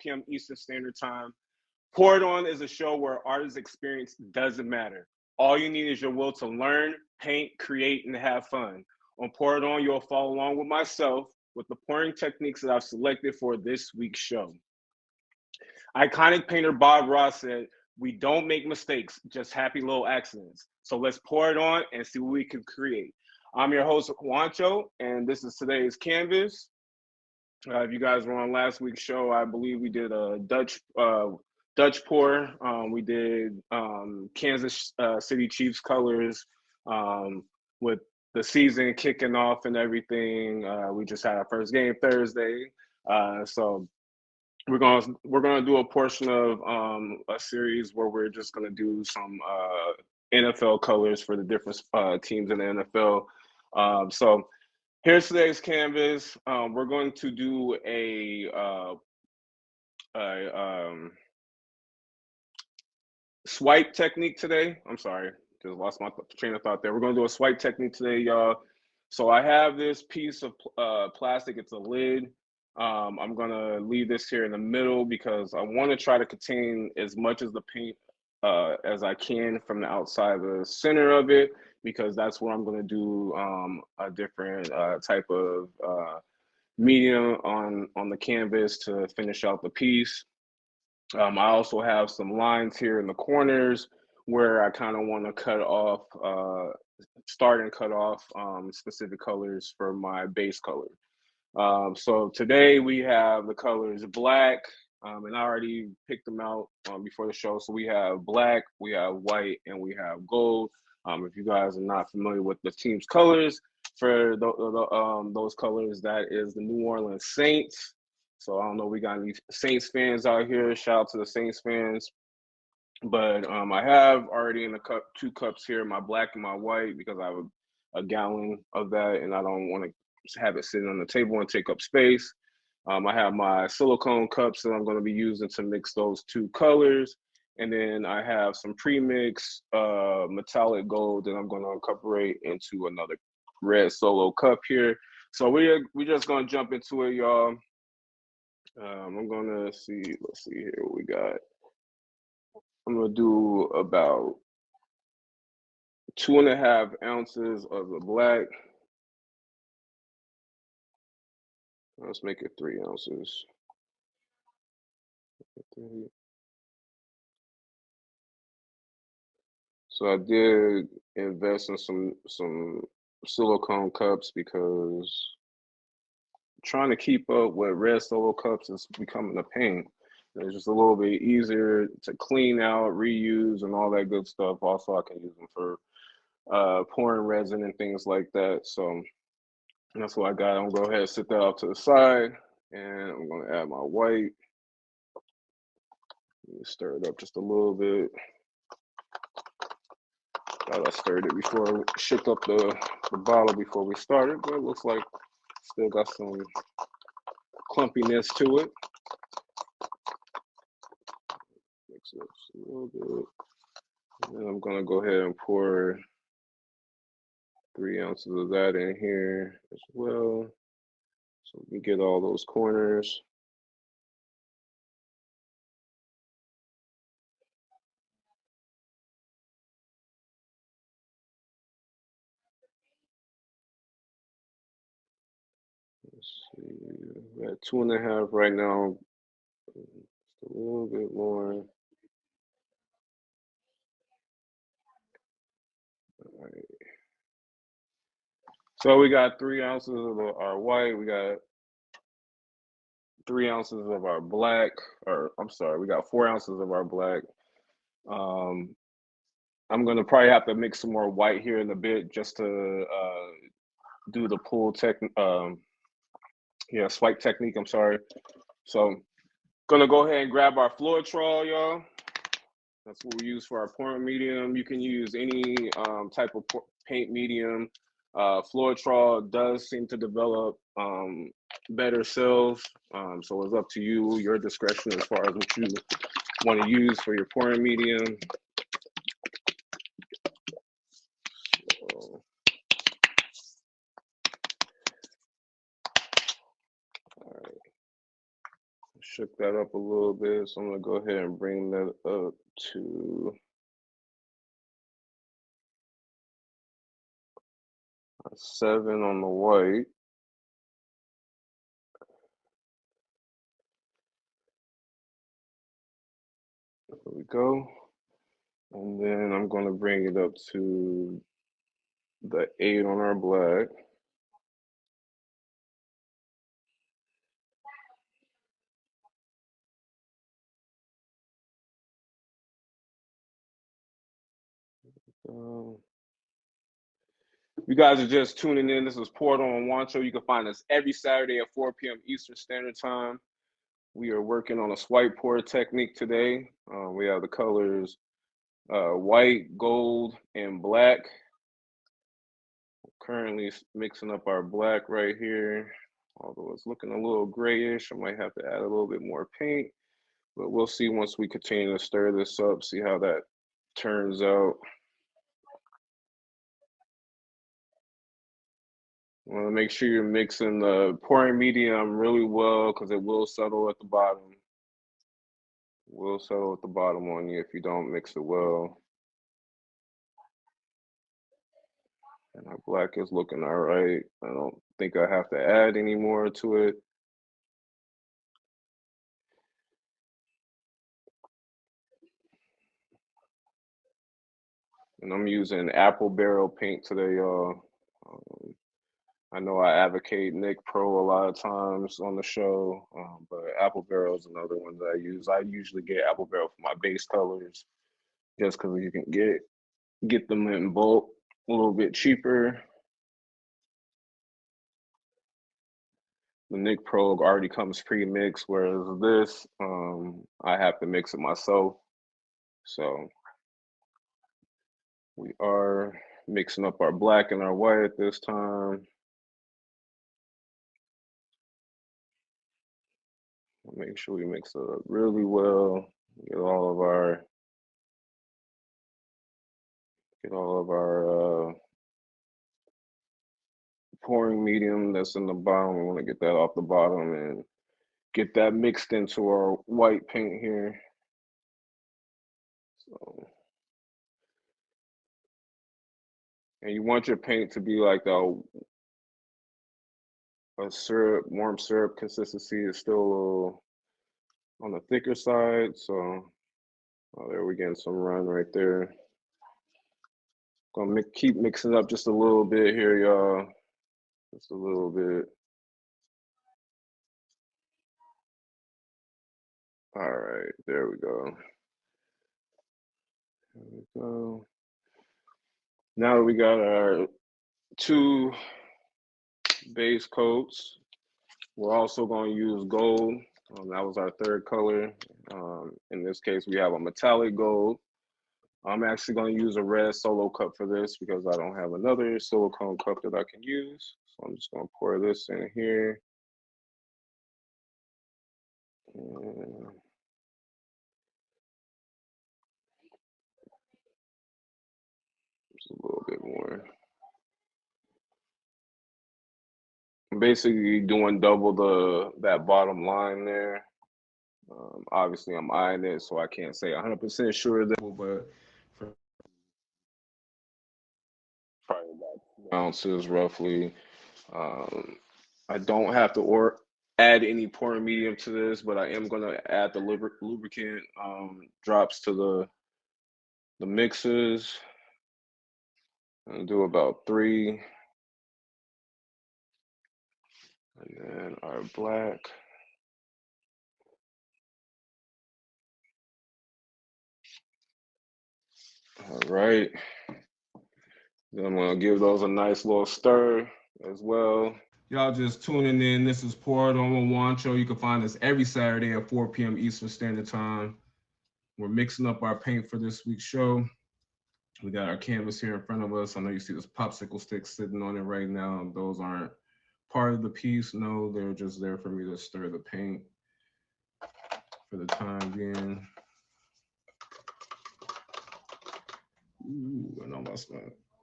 p.m. Eastern Standard Time. Pour It On is a show where artist experience doesn't matter. All you need is your will to learn, paint, create, and have fun. On Pour It On, you'll follow along with myself with the pouring techniques that I've selected for this week's show. Iconic painter Bob Ross said, "We don't make mistakes, just happy little accidents. So let's pour it on and see what we can create." I'm your host, Juancho, and this is today's canvas. If you guys were on last week's show, I believe we did a Dutch pour. We did Kansas City Chiefs colors with the season kicking off and everything. We just had our first game Thursday, so we're gonna do a portion of a series where we're just gonna do some NFL colors for the different teams in the NFL. So here's today's canvas. We're going to do a swipe technique today. I'm sorry, just lost my train of thought there. We're going to do a swipe technique today, y'all. So I have this piece of plastic. It's a lid. I'm going to leave this here in the middle because I want to try to contain as much of the paint as I can from the outside, the center of it, because that's where I'm going to do a different type of medium on the canvas to finish out the piece. I also have some lines here in the corners where I kind of want to start and cut off specific colors for my base color. So today we have the colors black, and I already picked them out before the show. So we have black, we have white, and we have gold. If you guys are not familiar with the team's colors, for those colors, that is the New Orleans Saints. So I don't know, we got any Saints fans out here. Shout out to the Saints fans. But I have already in the cup 2 cups here, my black and my white, because I have a gallon of that, and I don't want to have it sitting on the table and take up space. I have my silicone cups that I'm going to be using to mix those 2 colors. And then I have some pre-mix metallic gold that I'm going to incorporate into another red solo cup here. So we're just going to jump into it, y'all. I'm going to see, let's see here what we got. I'm going to do about 2.5 ounces of the black. Let's make it 3 ounces. So I did invest in some silicone cups because trying to keep up with red solo cups is becoming a pain. It's just a little bit easier to clean out, reuse, and all that good stuff. Also, I can use them for pouring resin and things like that. So that's what I got. I'm gonna go ahead and sit that off to the side, and I'm gonna add my white. Stir it up just a little bit. Thought I stirred it before I shook up the bottle before we started, but it looks like still got some clumpiness to it. Mix it up just a little bit. And then I'm gonna go ahead and pour 3 ounces of that in here as well, so we get all those corners. Let's see, we're at 2.5 right now. Just a little bit more. All right. So we got 3 ounces of our white. We got 3 ounces of our black, or I'm sorry, we got 4 ounces of our black. I'm gonna probably have to mix some more white here in a bit just to do the pull swipe technique. I'm sorry. So gonna go ahead and grab our Floetrol, y'all. That's what we use for our pouring medium. You can use any type of paint medium. Floetrol does seem to develop better cells, so it's up to you, your discretion as far as what you want to use for your pouring medium. So, all right, shook that up a little bit, so I'm gonna go ahead and bring that up to 7 on the white. There we go. And then I'm gonna bring it up to the 8 on our black. You guys are just tuning in. This is Portal and Juancho. You can find us every Saturday at 4 p.m. Eastern Standard Time. We are working on a swipe pour technique today. We have the colors white, gold, and black. Currently mixing up our black right here. Although it's looking a little grayish, I might have to add a little bit more paint. But we'll see once we continue to stir this up, see how that turns out. You want to make sure you're mixing the pouring medium really well because it will settle at the bottom. It will settle at the bottom on you if you don't mix it well. And our black is looking all right. I don't think I have to add any more to it. And I'm using apple barrel paint today, y'all. I know I advocate Nick Pro a lot of times on the show, but Apple Barrel is another one that I use. I usually get Apple Barrel for my base colors, just because you can get them in bulk a little bit cheaper. The Nick Pro already comes pre-mixed, whereas this, I have to mix it myself. So we are mixing up our black and our white at this time. Make sure we mix it up really well. Get all of our pouring medium that's in the bottom. We want to get that off the bottom and get that mixed into our white paint here. So, and you want your paint to be like a syrup, warm syrup consistency. Is still a little on the thicker side. So, there we're getting some run right there. Gonna keep mixing up just a little bit here, y'all. Just a little bit. All right, there we go. There we go. Now that we got our 2 base coats, we're also going to use gold. That was our 3rd color. In this case, we have a metallic gold. I'm actually going to use a red solo cup for this because I don't have another silicone cup that I can use. So I'm just going to pour this in here. And just a little bit more. I'm basically doing double that bottom line there. Obviously, I'm eyeing it, so I can't say 100% sure that, but for probably about 2 ounces roughly. I don't have to add any pouring medium to this, but I am going to add the lubricant drops to the mixes and do about 3. And then our black. All right. Then I'm going to give those a nice little stir as well. Y'all just tuning in. This is Poured On with Juancho. You can find us every Saturday at 4 p.m. Eastern Standard Time. We're mixing up our paint for this week's show. We got our canvas here in front of us. I know you see this popsicle stick sitting on it right now. Those aren't part of the piece. No, they're just there for me to stir the paint for the time being. Ooh, I lost my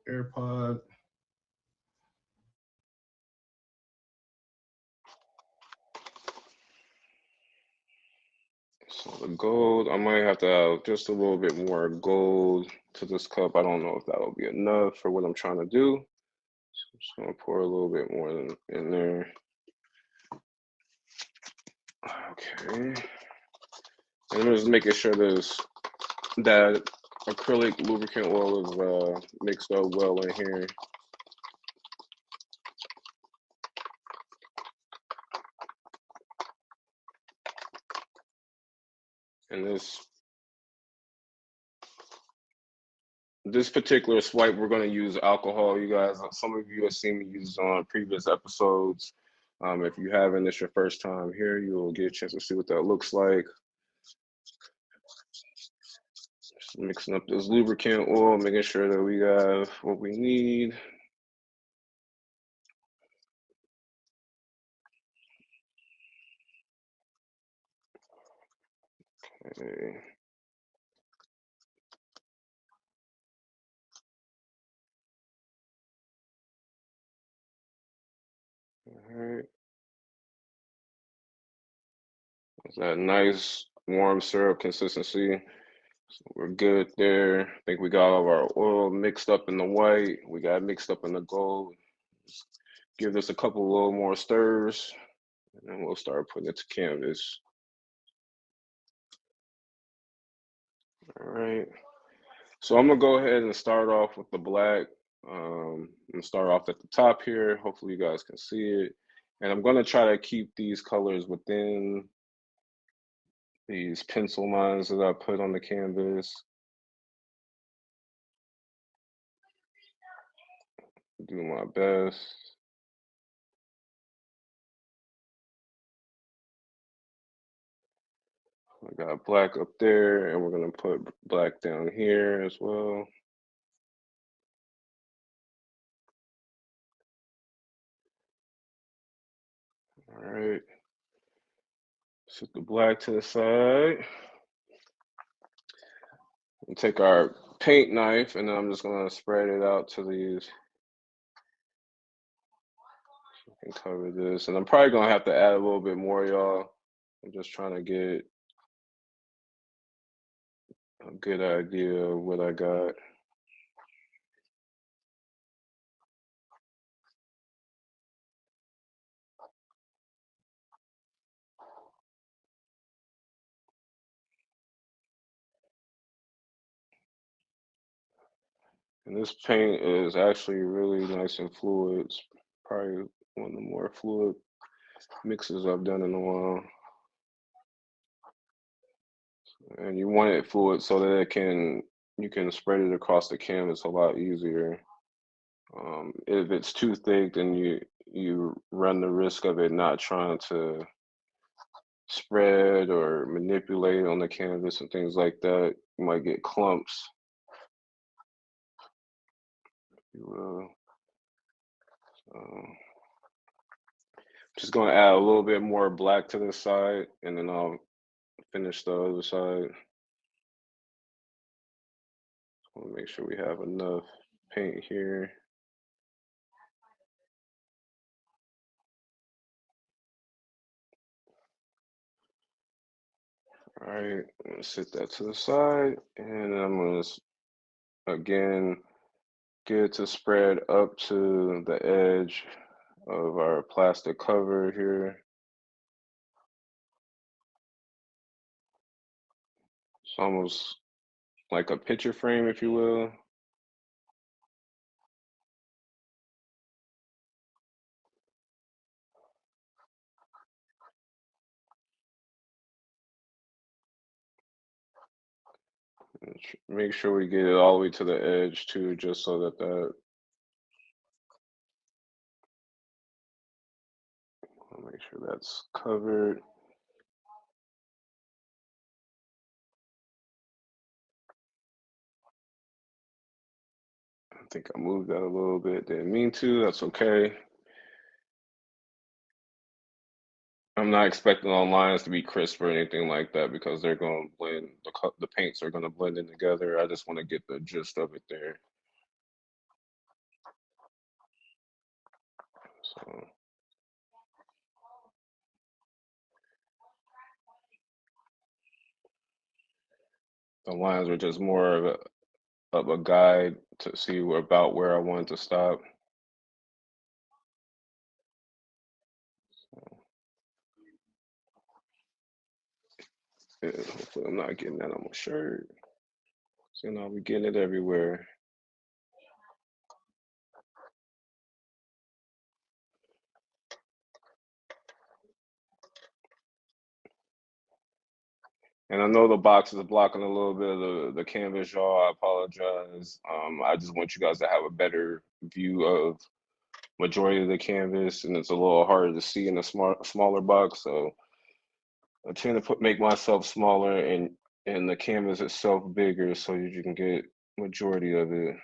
AirPod. gold. I might have to add just a little bit more gold to this cup. I don't know if that'll be enough for what I'm trying to do. So I'm just gonna pour a little bit more in there. Okay. And I'm just making sure that acrylic lubricant oil is mixed up well in here. And this particular swipe, we're going to use alcohol, you guys. Some of you have seen me use it on previous episodes. If you haven't, it's your first time here, you'll get a chance to see what that looks like. Just mixing up this lubricant oil, making sure that we have what we need. Okay. All right. It's that nice warm syrup consistency. So we're good there. I think we got all of our oil mixed up in the white. We got mixed up in the gold. Just give this a couple little more stirs, and then we'll start putting it to canvas. All right. So I'm gonna go ahead and start off with the black. And start off at the top here. Hopefully you guys can see it. And I'm gonna try to keep these colors within these pencil lines that I put on the canvas. Do my best. I got black up there, and we're gonna put black down here as well. All right. Set the black to the side. And take our paint knife, and then I'm just gonna spread it out to these. And cover this, and I'm probably gonna have to add a little bit more, y'all. I'm just trying to get a good idea of what I got. And this paint is actually really nice and fluid. It's probably one of the more fluid mixes I've done in a while. And you want it fluid so that you can spread it across the canvas a lot easier. If it's too thick, then you run the risk of it not trying to spread or manipulate on the canvas and things like that. You might get clumps. You will. So, just gonna add a little bit more black to this side, and then I'll finish the other side. Want to make sure we have enough paint here. All right, I'm gonna set that to the side, and I'm gonna again get it to spread up to the edge of our plastic cover here. It's almost like a picture frame, if you will. Make sure we get it all the way to the edge too, just so that I'll make sure that's covered. I think I moved that a little bit. Didn't mean to. That's okay. I'm not expecting all lines to be crisp or anything like that because they're going to blend. The paints are going to blend in together. I just want to get the gist of it there. So. The lines are just more of a guide to see about where I wanted to stop. Yeah, hopefully I'm not getting that on my shirt. So, I'll be getting it everywhere. And I know the box is blocking a little bit of the canvas, y'all. I apologize. I just want you guys to have a better view of majority of the canvas, and it's a little harder to see in a smaller box. So I tend to make myself smaller and the canvas itself bigger so you can get majority of it.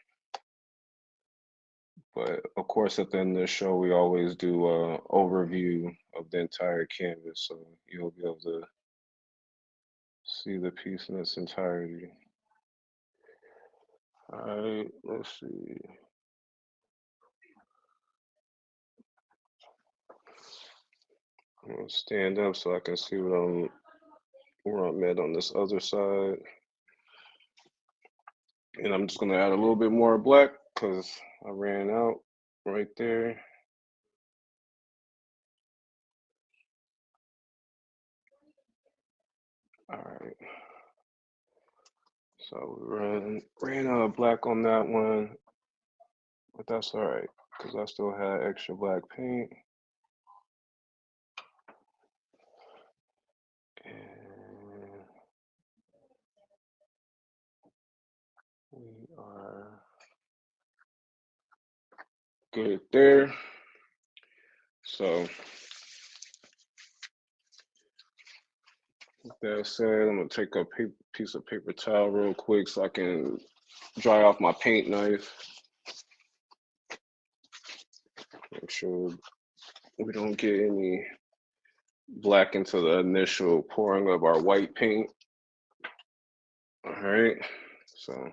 But of course, at the end of the show, we always do a overview of the entire canvas, so you'll be able to see the piece in its entirety. All right, let's see. I'm gonna stand up so I can see where I'm at on this other side. And I'm just gonna add a little bit more black because I ran out right there. All right. So we ran out of black on that one, but that's all right because I still had extra black paint. And we are good there. So with that said, I'm gonna take a piece of paper towel real quick so I can dry off my paint knife. Make sure we don't get any black into the initial pouring of our white paint. All right, so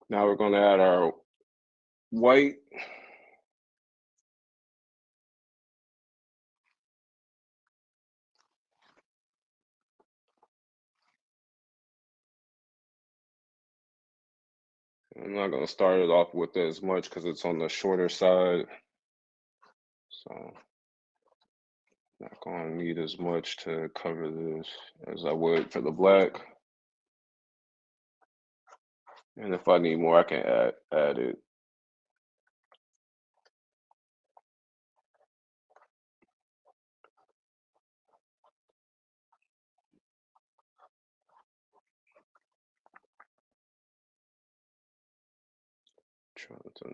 now we're gonna add our white. I'm not gonna start it off with as much because it's on the shorter side. So not gonna need as much to cover this as I would for the black. And if I need more, I can add it. Trying to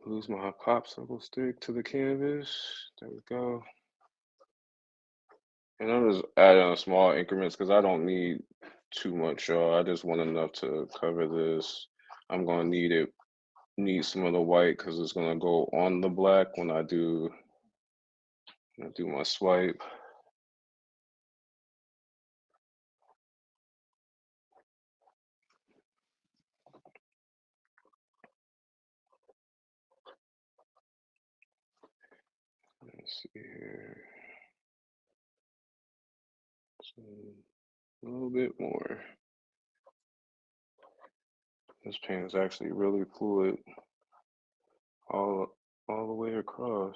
lose my popsicle stick to the canvas. There we go. And I'm just adding in small increments because I don't need too much, y'all. I just want enough to cover this. I'm gonna need some of the white because it's gonna go on the black when I do my swipe. Let's see here. So a little bit more. This paint is actually really fluid all the way across.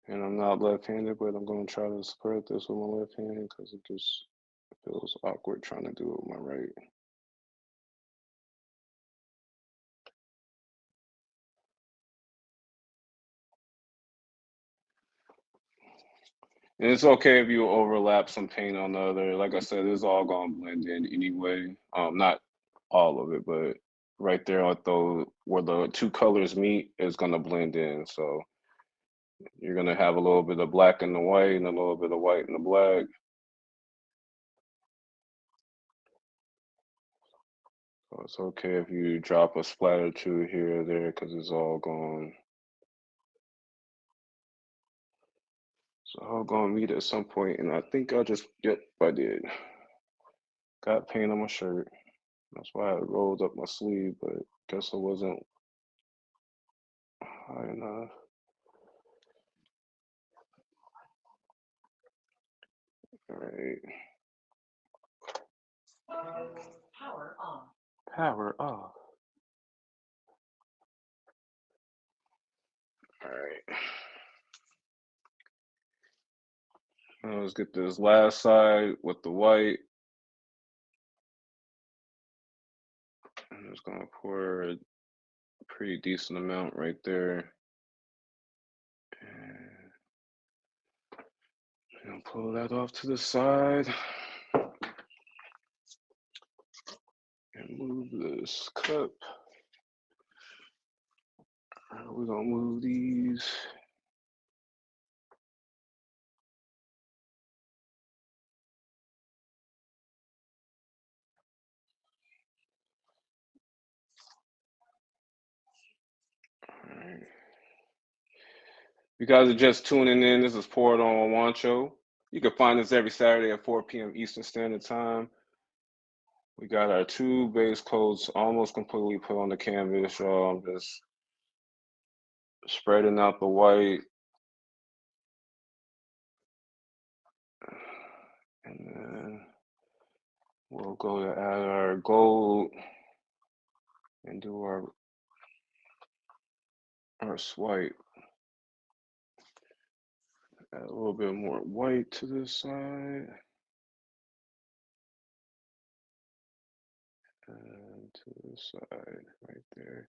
And I'm not left-handed, but I'm going to try to spread this with my left hand because it just feels awkward trying to do it with my right. And it's okay if you overlap some paint on the other. Like I said, it's all gonna blend in anyway. Not all of it, but right there at the where the two colors meet is gonna blend in. So you're gonna have a little bit of black in the white and a little bit of white in the black. So it's okay if you drop a splat or two here or there because it's all going So I'm gonna meet at some point, and I think I just, yep, I did. Got paint on my shirt. That's why I rolled up my sleeve, but guess I wasn't high enough. All right. Power off. Power off. All right. Now let's get this last side with the white. I'm just gonna pour a pretty decent amount right there. And pull that off to the side. And move this cup. We're gonna move these. All right. You guys are just tuning in. This is Pour It On Juancho. You can find us every Saturday at 4 p.m. Eastern Standard Time. We got our two base coats almost completely put on the canvas, y'all. I'm just spreading out the white. And then we'll go to add our gold and do our swipe. Add a little bit more white to this side. And to this side, right there.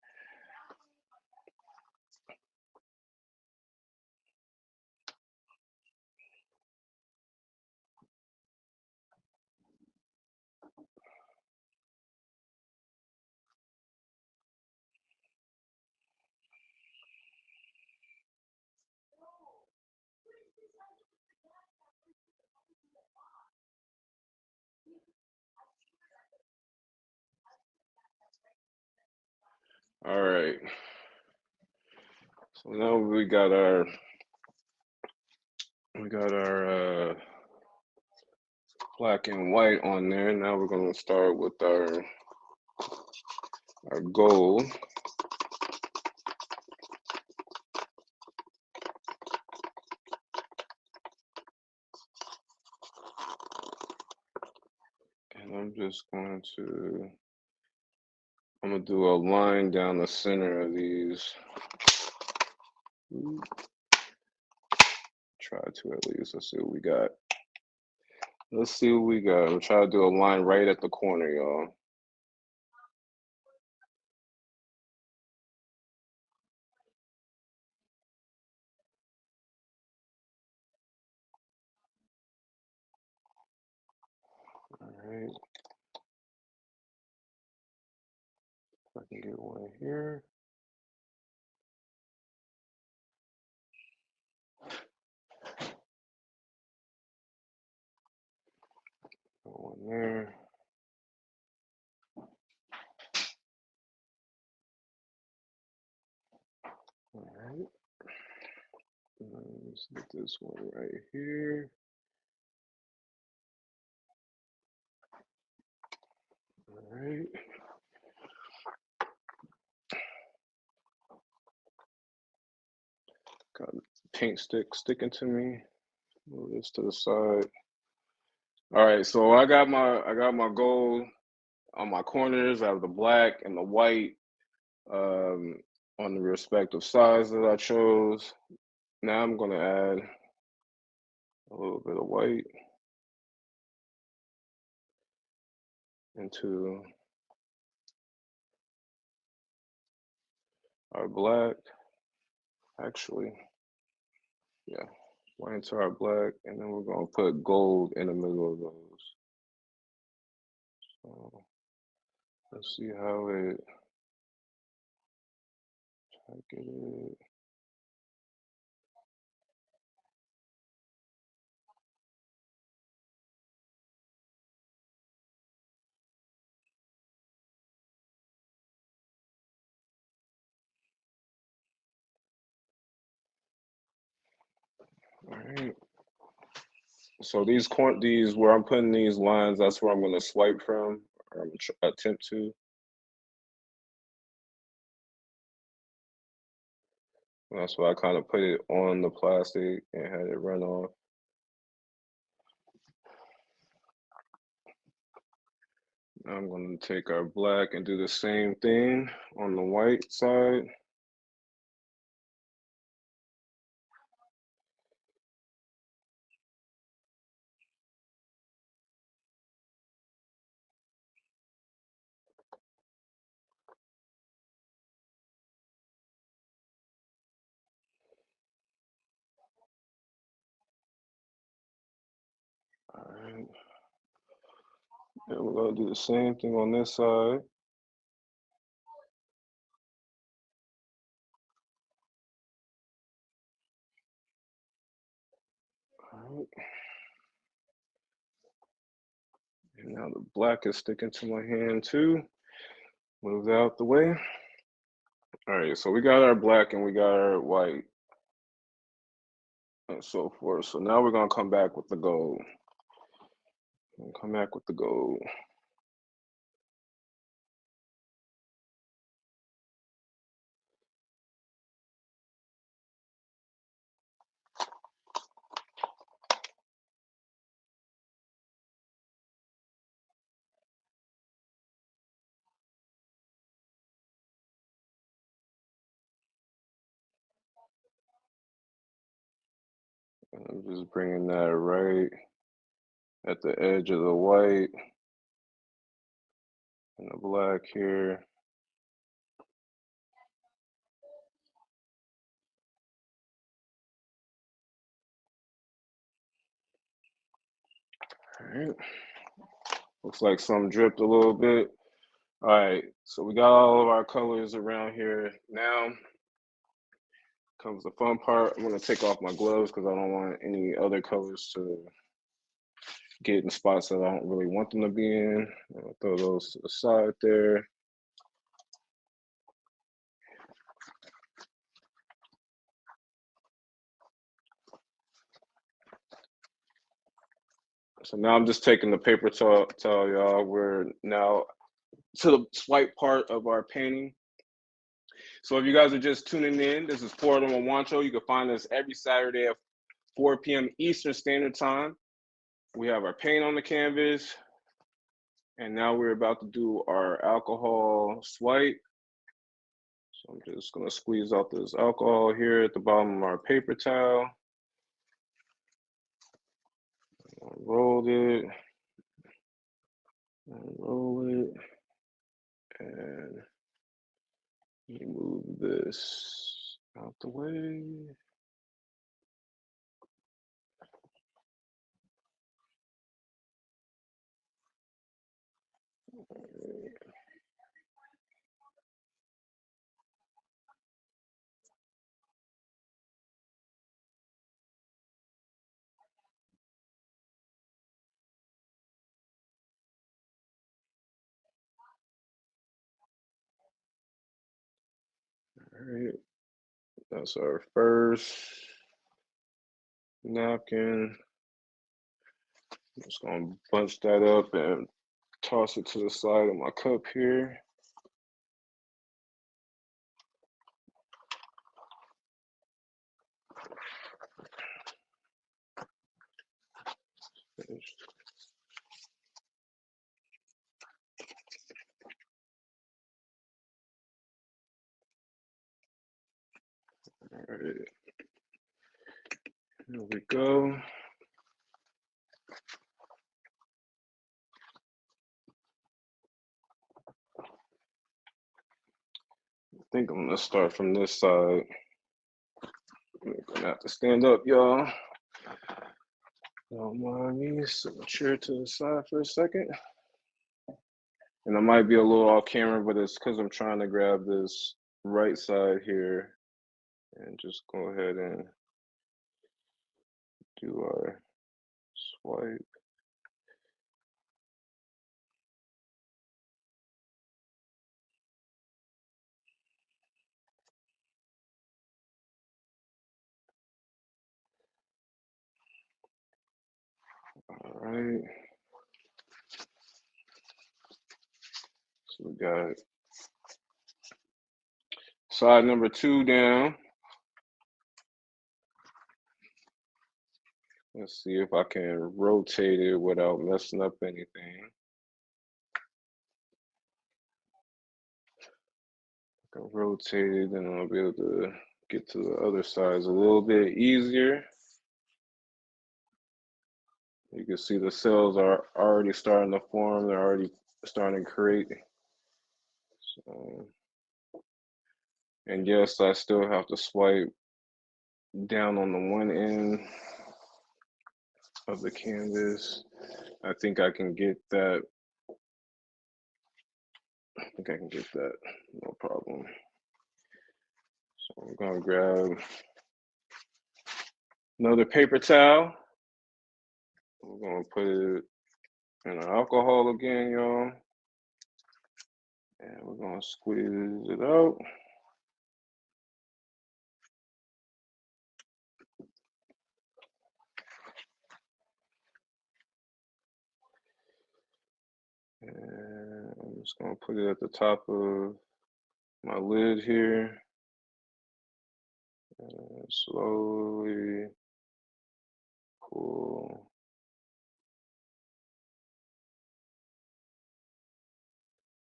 All right. So now we got our black and white on there. Now we're gonna start with our gold. And I'm gonna do a line down the center of these. Try to at least. Let's see what we got. Let's see what we got. I'm trying to do a line right at the corner, y'all. All right. If I can get one here. One there. All right. Let's get this one right here. All right. Got a paint stick sticking to me. Move this to the side. All right, so I got my gold on my corners. I have the black and the white um, on the respective sides that I chose. Now I'm gonna add a little bit of white into our black. Actually, yeah, white into our black, and then we're gonna put gold in the middle of those. So let's see how it. Try to get it. All right. So these where I'm putting these lines, that's where I'm going to swipe from, or I'm attempt to. That's why I kind of put it on the plastic and had it run off. Now I'm going to take our black and do the same thing on the white side. All right. And we're going to do the same thing on this side. All right. And now the black is sticking to my hand too. Move out the way. All right, so we got our black and we got our white and so forth. So now we're gonna come back with the gold. Come back with the gold. And I'm just bringing that right at the edge of the white and the black here. All right. Looks like some dripped a little bit. All right, so we got all of our colors around here. Now comes the fun part. I'm gonna take off my gloves because I don't want any other colors to get in spots that I don't really want them to be in. I'll throw those to the side there. So now I'm just taking the paper towel, y'all. We're now to the swipe part of our painting. So if you guys are just tuning in, this is Pour It On with Juancho. You can find us every Saturday at 4 p.m. Eastern Standard Time. We have our paint on the canvas, and now we're about to do our alcohol swipe. So I'm just gonna squeeze out this alcohol here at the bottom of our paper towel. Roll it, and roll it, and move this out the way. All right, that's our first napkin. I'm just gonna bunch that up and toss it to the side of my cup here. All right, here we go. I think I'm gonna start from this side. I'm gonna have to stand up, y'all. Don't mind me. Sit my chair to the side for a second. And I might be a little off camera, but it's because I'm trying to grab this right side here and just go ahead and do our swipe. All right. So we got side number 2 down. Let's see if I can rotate it without messing up anything. I can rotate it and I'll be able to get to the other sides a little bit easier. You can see the cells are already starting to form. They're already starting to create. So, and yes, I still have to swipe down on the one end of the canvas. I think I can get that. I think I can get that, no problem. So I'm gonna grab another paper towel. We're gonna put it in our alcohol again, y'all. And we're gonna squeeze it out. And I'm just gonna put it at the top of my lid here. And slowly pull.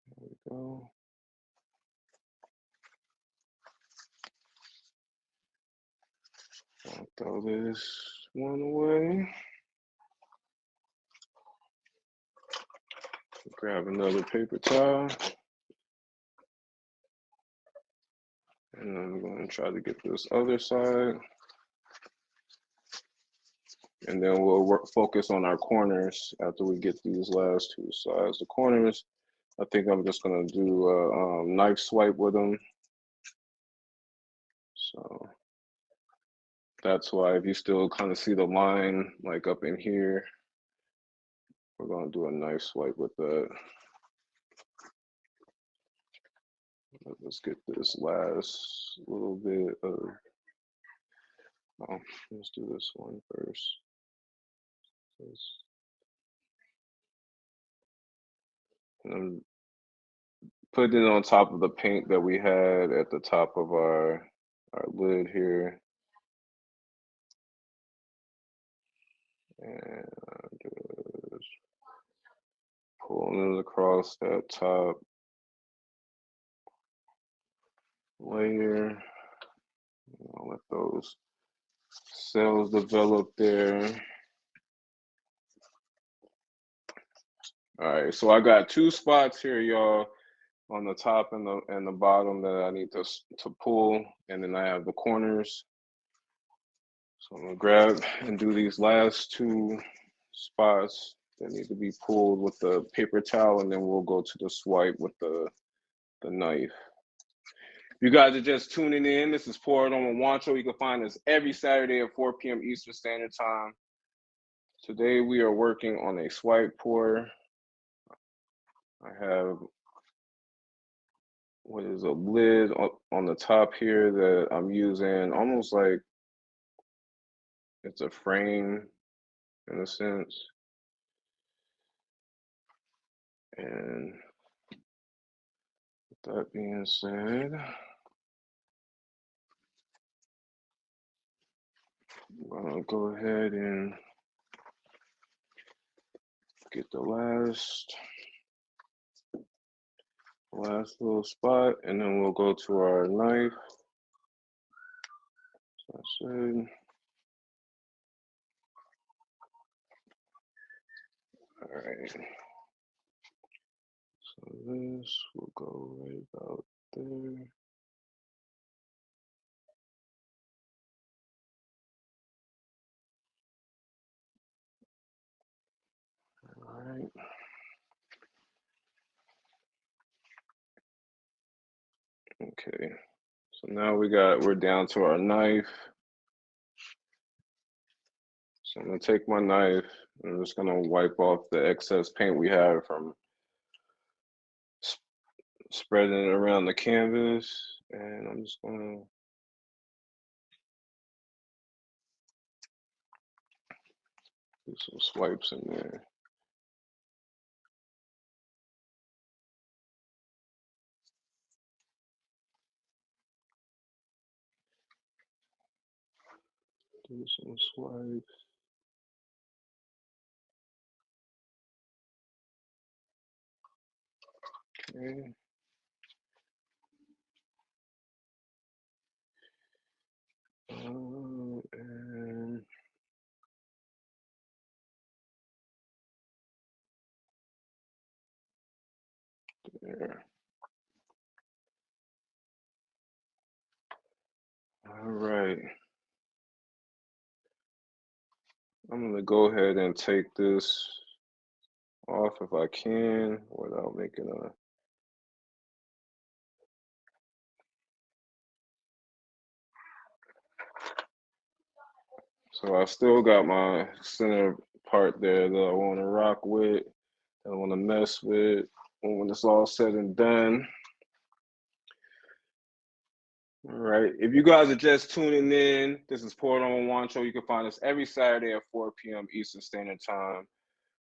There we go. I'll throw this one away. Grab another paper towel. And then we're going to try to get this other side. And then we'll focus on our corners after we get these last two sides. The corners, I think I'm just going to do a knife swipe with them. So that's why if you still kind of see the line like up in here, we're going to do a knife swipe with that. Let's get this last little bit of, oh, let's do this one first. And I'm putting it on top of the paint that we had at the top of our lid here. And just pulling it across that top layer. I'll let those cells develop there. All right, so I got two spots here, y'all, on the top and the bottom that I need to pull, and then I have the corners. So I'm gonna grab and do these last two spots that need to be pulled with the paper towel, and then we'll go to the swipe with the knife. If you guys are just tuning in, this is Pour It On with Juancho. You can find us every Saturday at 4 p.m. Eastern Standard Time. Today we are working on a swipe pour. I have what is a lid on the top here that I'm using almost like it's a frame in a sense. And with that being said, I'm gonna go ahead and get the last little spot, and then we'll go to our knife. So that's it. All right. So this will go right about there. All right. Okay. So now we're down to our knife. So I'm gonna take my knife and I'm just gonna wipe off the excess paint we have from spreading it around the canvas. And I'm just gonna Do some swipes in there. Do some swipes okay. And there. All right. I'm gonna go ahead and take this off if I can without making a. So I still got my center part there that I want to rock with, that I want to mess with when it's all said and done. All right. If you guys are just tuning in, this is Port on Juancho. You can find us every Saturday at 4 p.m. Eastern Standard Time.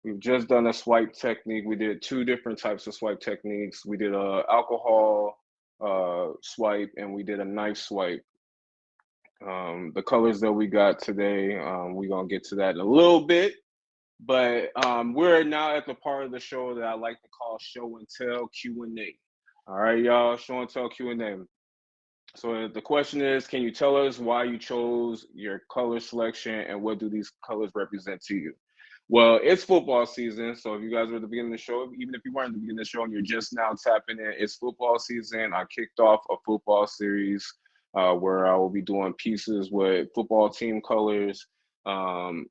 We've just done a swipe technique. We did two different types of swipe techniques. We did a alcohol swipe and we did a knife swipe. The colors that we got today, we're gonna get to that in a little bit. But we're now at the part of the show that I like to call show and tell Q&A. All right, y'all, show and tell Q&A. So the question is, can you tell us why you chose your color selection and what do these colors represent to you? Well, it's football season, so if you guys were at the beginning of the show, even if you weren't at the beginning of the show and you're just now tapping in, it's football season. I kicked off a football series where I will be doing pieces with football team colors. Um,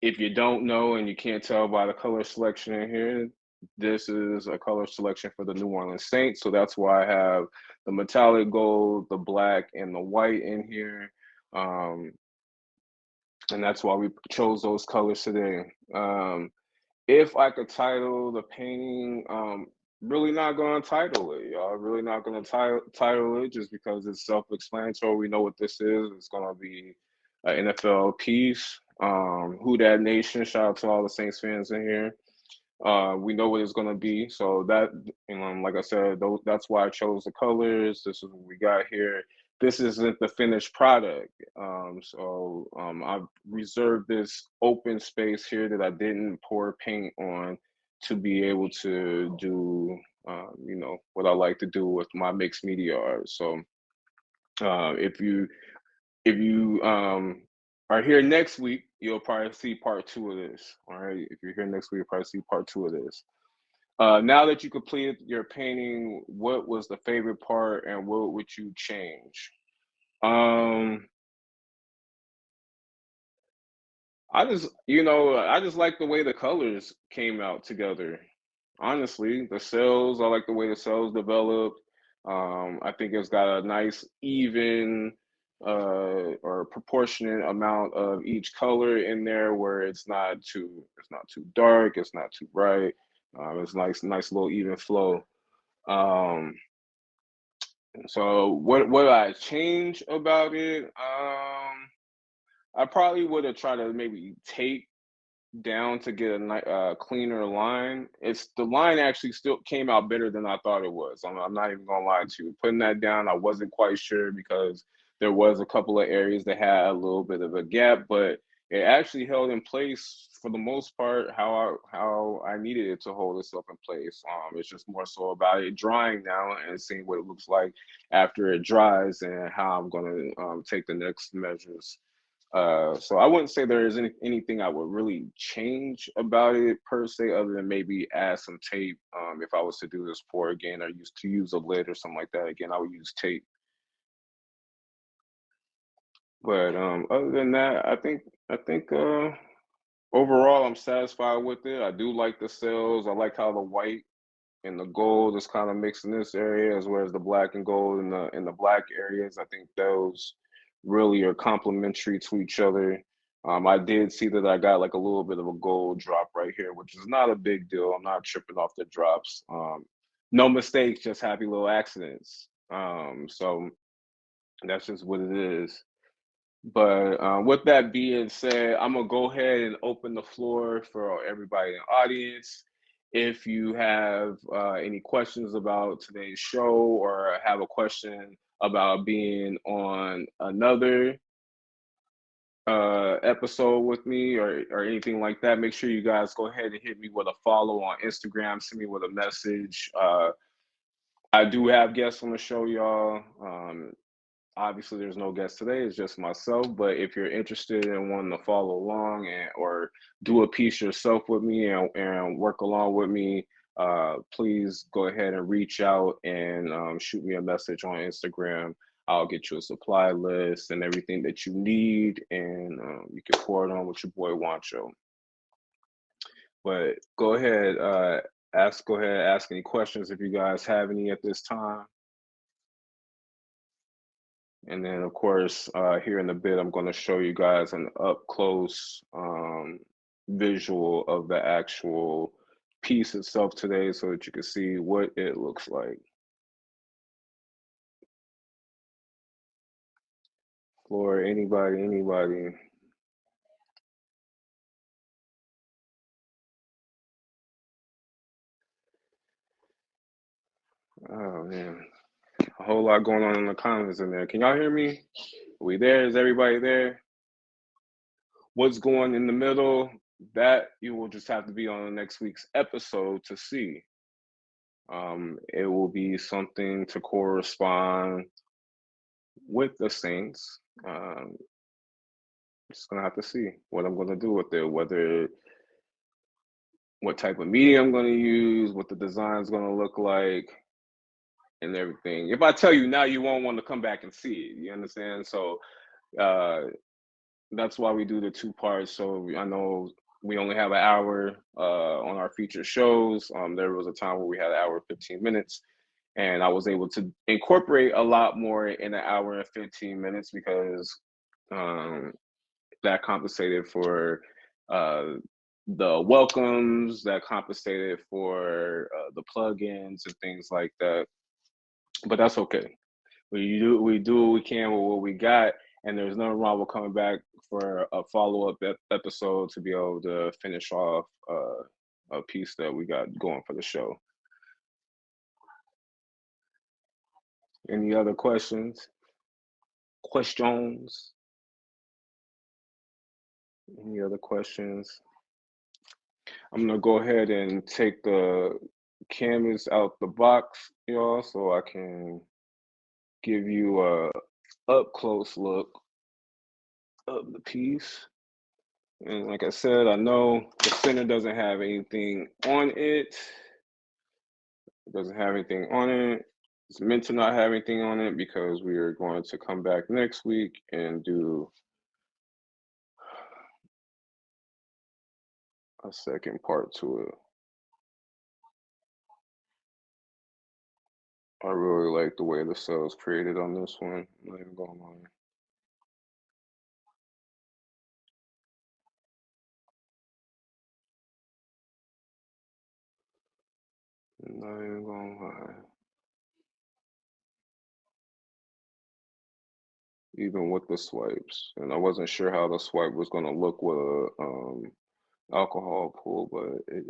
if you don't know and you can't tell by the color selection in here, this is a color selection for the New Orleans Saints. So that's why I have the metallic gold, the black, and the white in here. Um, and that's why we chose those colors today. If I could title the painting, really not going to title it, y'all. Really not going to title it just because it's self-explanatory. We know what this is. It's going to be an NFL piece. Who Dat Nation? Shout out to all the Saints fans in here. We know what it's going to be. So that, like I said, that's why I chose the colors. This is what we got here. This isn't the finished product. I've reserved this open space here that I didn't pour paint on to be able to do, what I like to do with my mixed media art. So if you are here next week, you'll probably see part two of this. All right. If you're here next week, you'll probably see part two of this. Now that you completed your painting, what was the favorite part and what would you change? Um, I just like the way the colors came out together. Honestly, the cells, I like the way the cells developed. I think it's got a nice, even, or proportionate amount of each color in there, where it's not too dark, it's not too bright. It's nice little even flow. Um, so what I change about it? I probably would have tried to maybe tape down to get a cleaner line. It's the line actually still came out better than I thought it was. I'm not even gonna lie to you. Putting that down, I wasn't quite sure because there was a couple of areas that had a little bit of a gap, but it actually held in place for the most part how I needed it to hold itself in place. It's just more so about it drying now and seeing what it looks like after it dries and how I'm gonna take the next measures. So I wouldn't say there is anything I would really change about it per se, other than maybe add some tape. If I was to do this pour again, or use a lid or something like that again, I would use tape. But other than that, I think overall I'm satisfied with it. I do like the cells. I like how the white and the gold is kind of mixed in this area, as well as the black and gold in the black areas. I think those really are complementary to each other. I did see that I got like a little bit of a gold drop right here, which is not a big deal. I'm not tripping off the drops. No mistakes, just happy little accidents. So that's just what it is. But with that being said, I'm gonna go ahead and open the floor for everybody in the audience. If you have any questions about today's show or have a question about being on another episode with me or anything like that, make sure you guys go ahead and hit me with a follow on Instagram. Send me with a message. I do have guests on the show, y'all. Obviously, there's no guest today; it's just myself. But if you're interested in wanting to follow along and or do a piece yourself with me and work along with me, please go ahead and reach out and shoot me a message on Instagram. I'll get you a supply list and everything that you need, and you can pour it on with your boy Juancho. But go ahead, ask any questions if you guys have any at this time. And then, of course, here in a bit, I'm going to show you guys an up close visual of the actual piece itself today so that you can see what it looks like. Floor, anybody, anybody. Oh, man. A whole lot going on in the comments in there. Can y'all hear me? Are we there? Is everybody there? What's going in the middle? That you will just have to be on the next week's episode to see. It will be something to correspond with the Saints. Just gonna have to see what I'm gonna do with it, whether what type of media I'm gonna use, what the design's gonna look like, and everything. If I tell you now, you won't want to come back and see it. You understand? So uh, that's why we do the two parts. So I know we only have an hour on our feature shows. There was a time where we had an hour 15 minutes, and I was able to incorporate a lot more in an hour and 15 minutes because um, that compensated for uh, the welcomes, that compensated for the plugins and things like that. But that's okay. We do what we can with what we got, and there's nothing wrong with coming back for a follow up episode to be able to finish off a piece that we got going for the show. Any other questions? Questions? Any other questions? I'm gonna go ahead and take the canvas out the box, y'all, so I can give you a up close look of the piece. And like I said, I know the center doesn't have anything on it. It doesn't have anything on it. It's meant to not have anything on it because we are going to come back next week and do a second part to it. I really like the way the cells created on this one. I'm not even gonna lie. I'm not even gonna lie. Even with the swipes, and I wasn't sure how the swipe was gonna look with a alcohol pool, but they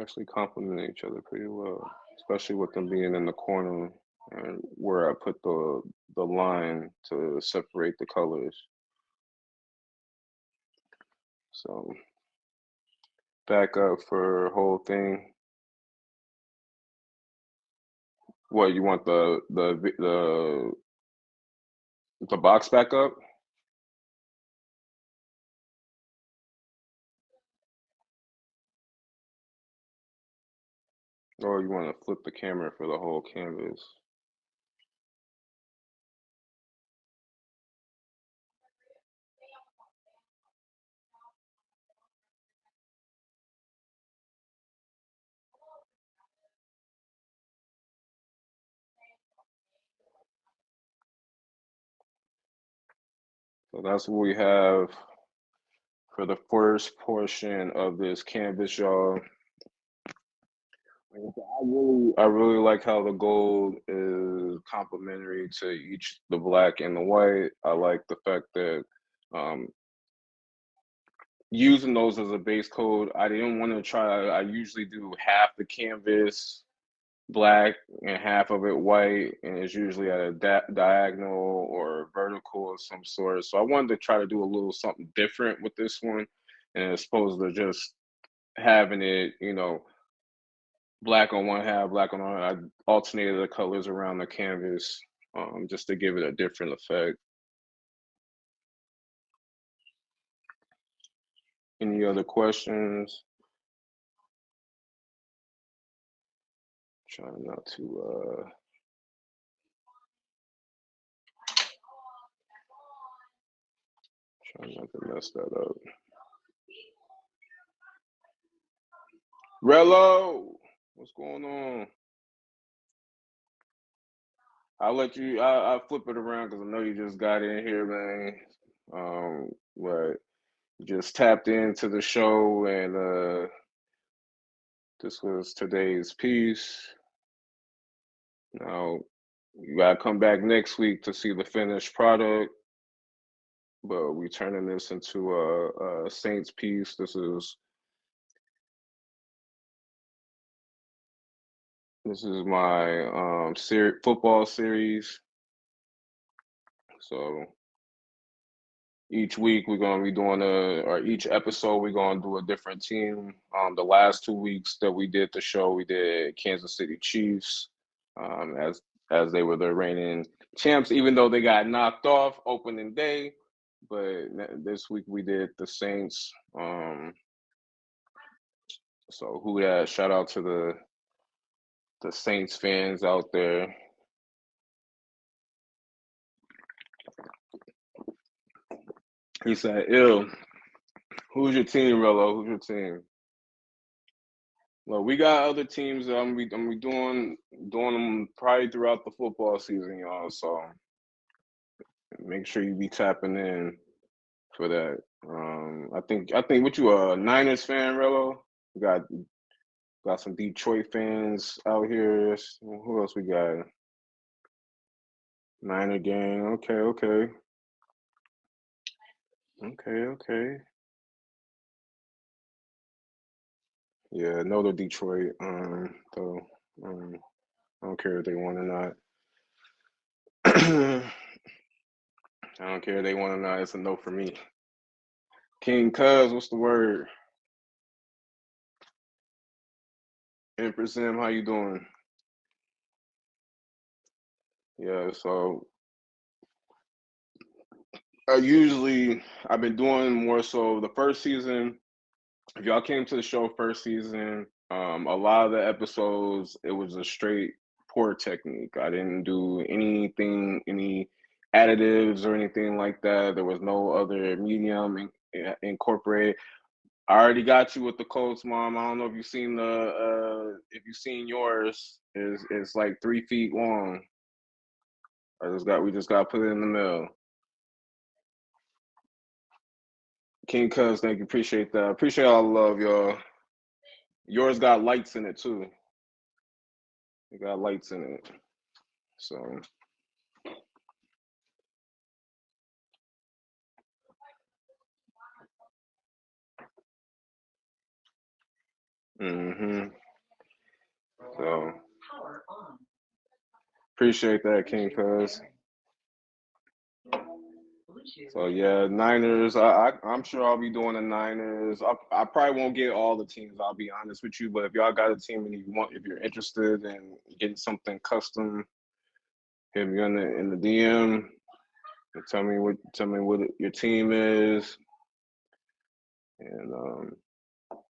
actually complement each other pretty well, especially with them being in the corner and where I put the line to separate the colors. So back up for whole thing. What you want the box back up? Or you want to flip the camera for the whole canvas? So that's what we have for the first portion of this canvas, y'all. I really like how the gold is complementary to each the black and the white. I like the fact that um, using those as a base code. I didn't want to try. I usually do half the canvas black and half of it white, and it's usually at a diagonal or vertical of some sort. So I wanted to try to do a little something different with this one, and as opposed to just having it, black on one half, black on the other. I alternated the colors around the canvas just to give it a different effect. Any other questions? Trying not to trying not to mess that up. Rello, what's going on? I'll let you. I'll flip it around because I know you just got in here, man. But just tapped into the show, and this was today's piece. Now you gotta come back next week to see the finished product. But we turning this into a Saints piece. This is my football series. So each week we're gonna be doing or each episode we're gonna do a different team. The last 2 weeks that we did the show, we did Kansas City Chiefs, as they were the reigning champs, even though they got knocked off opening day. But this week we did the Saints. So who that? Shout out to the Saints fans out there. He said, "Ill, who's your team, Rello? Who's your team?" Well, we got other teams that I'm doing them probably throughout the football season, y'all. So make sure you be tapping in for that. I think what you a Niners fan, Rello? We got some Detroit fans out here. Who else we got? Niner gang. Okay, okay, okay, okay. Yeah, no to Detroit. Though. I don't care if they won or not. I don't care if they won or not. It's a no for me. King Cuz, what's the word? Empress M, how you doing? Yeah, so I've been doing more so the first season. If y'all came to the show first season, a lot of the episodes it was a straight pour technique. I didn't do anything, any additives or anything like that. There was no other medium incorporated. I already got you with the Colts, mom. I don't know if you've seen if you've seen yours. Is It's like 3 feet long. We just got to put it in the mail. King Cuz, thank you. Appreciate that. Appreciate all the love, y'all. Yours got lights in it too. It got lights in it. So, hmm so Power on. appreciate that, King Cuz. Bluetooth. So yeah, Niners. I'm sure I'll be doing the Niners. I probably won't get all the teams. I'll be honest with you, but if y'all got a team and if you're interested in getting something custom, hit me in the DM. And tell me what your team is and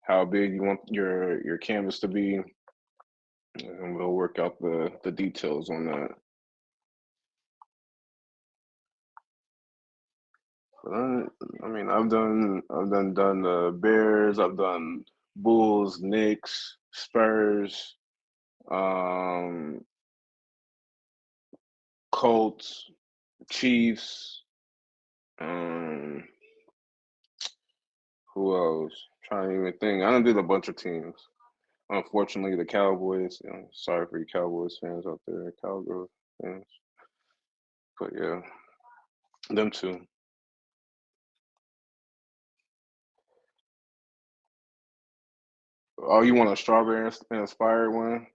how big you want your canvas to be, and we'll work out the details on that. But I mean, I've done the Bears, I've done Bulls, Knicks, Spurs, um, Colts, Chiefs. Um, who else? Trying to even think. I done did a bunch of teams. Unfortunately, the Cowboys. Sorry for you Cowboys fans out there, Cowboys fans. But yeah, them two. Oh, you want a strawberry inspired one?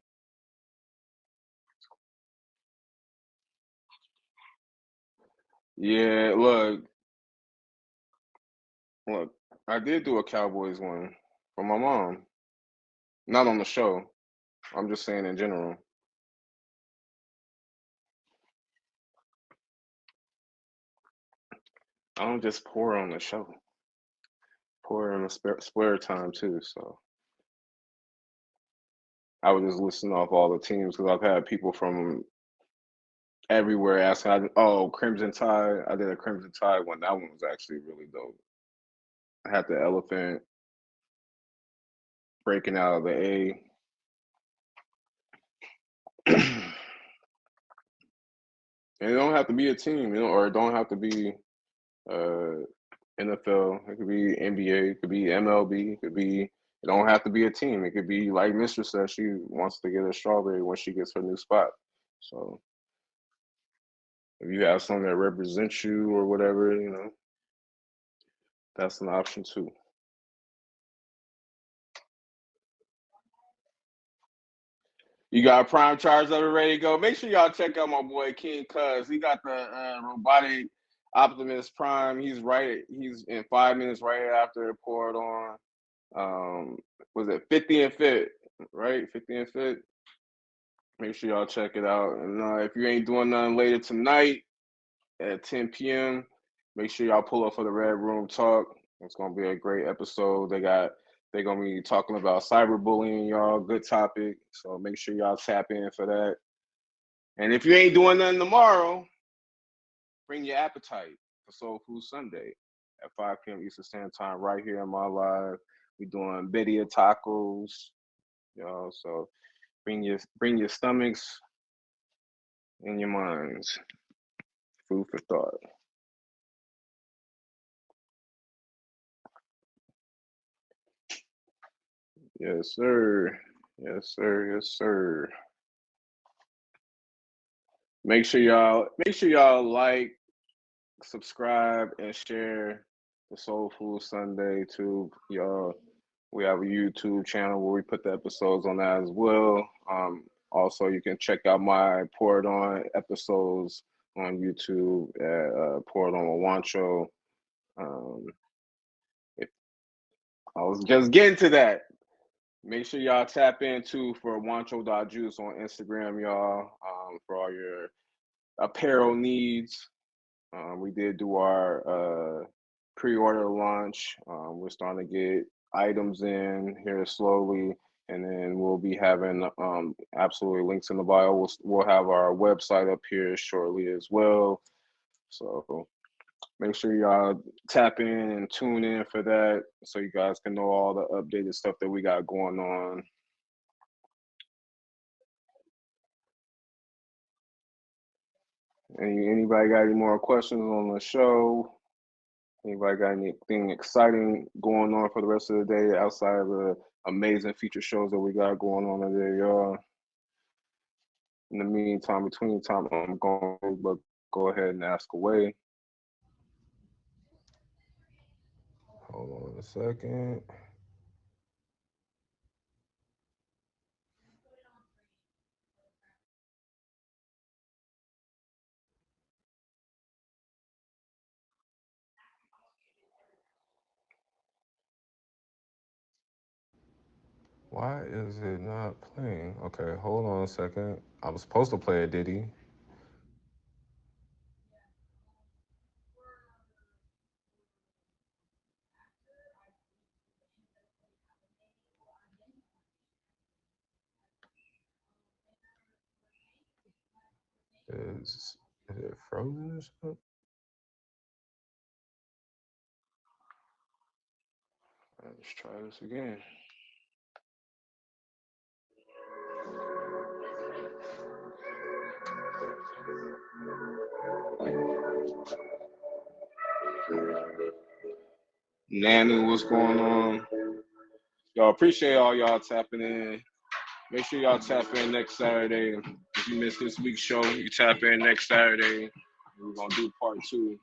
Yeah, look. I did do a Cowboys one for my mom. Not on the show. I'm just saying in general. I don't just pour on the show. Pour in the spare time too. So I would just listen off all the teams because I've had people from everywhere asking. Oh, Crimson Tide. I did a Crimson Tide one. That one was actually really dope. I had the elephant breaking out of the A. And it don't have to be a team, or it don't have to be uh, NFL. It could be NBA. It could be MLB. It could be. It don't have to be a team. It could be like Mistress says she wants to get a strawberry when she gets her new spot. So if you have something that represents you or whatever, that's an option too. You got a prime charge of it ready to go. Make sure y'all check out my boy King Cuz. He got the robotic Optimus Prime. He's right. He's in 5 minutes right after it poured on. Um, was it 50 and Fit? Right, 50 and Fit. Make sure y'all check it out. And if you ain't doing nothing later tonight at 10 p.m., make sure y'all pull up for the Red Room Talk. It's gonna be a great episode. They're gonna be talking about cyberbullying, y'all. Good topic. So make sure y'all tap in for that. And if you ain't doing nothing tomorrow, bring your appetite for Soul Food Sunday at 5 p.m. Eastern Standard Time right here in my live. We doing birria tacos, y'all. So bring your stomachs and your minds. Food for thought. Yes, sir. Yes, sir. Yes, sir. Make sure y'all like, subscribe, and share the Soul Food Sunday too, y'all. We have a YouTube channel where we put the episodes on that as well. Also, you can check out my Pour It On episodes on YouTube at Pour It On with Juancho. Um, if, I was just getting to that. Make sure y'all tap in too for Juice on Instagram, y'all, for all your apparel needs. We did do our pre-order launch. We're starting to get items in here slowly, and then we'll be having absolutely links in the bio. We'll have our website up here shortly as well. So make sure y'all tap in and tune in for that, so you guys can know all the updated stuff that we got going on. Anybody got any more questions on the show? Anybody got anything exciting going on for the rest of the day outside of the amazing feature shows that we got going on today, y'all? In the meantime, between time, I'm going to go ahead and ask away. Hold on a second. Why is it not playing? Okay, hold on a second. I was supposed to play a Diddy. Is it frozen or something? Let's try this again. Nanu, what's going on? Y'all appreciate all y'all tapping in. Make sure y'all tap in next Saturday. If you missed this week's show, you tap in next Saturday. We're gonna do part two.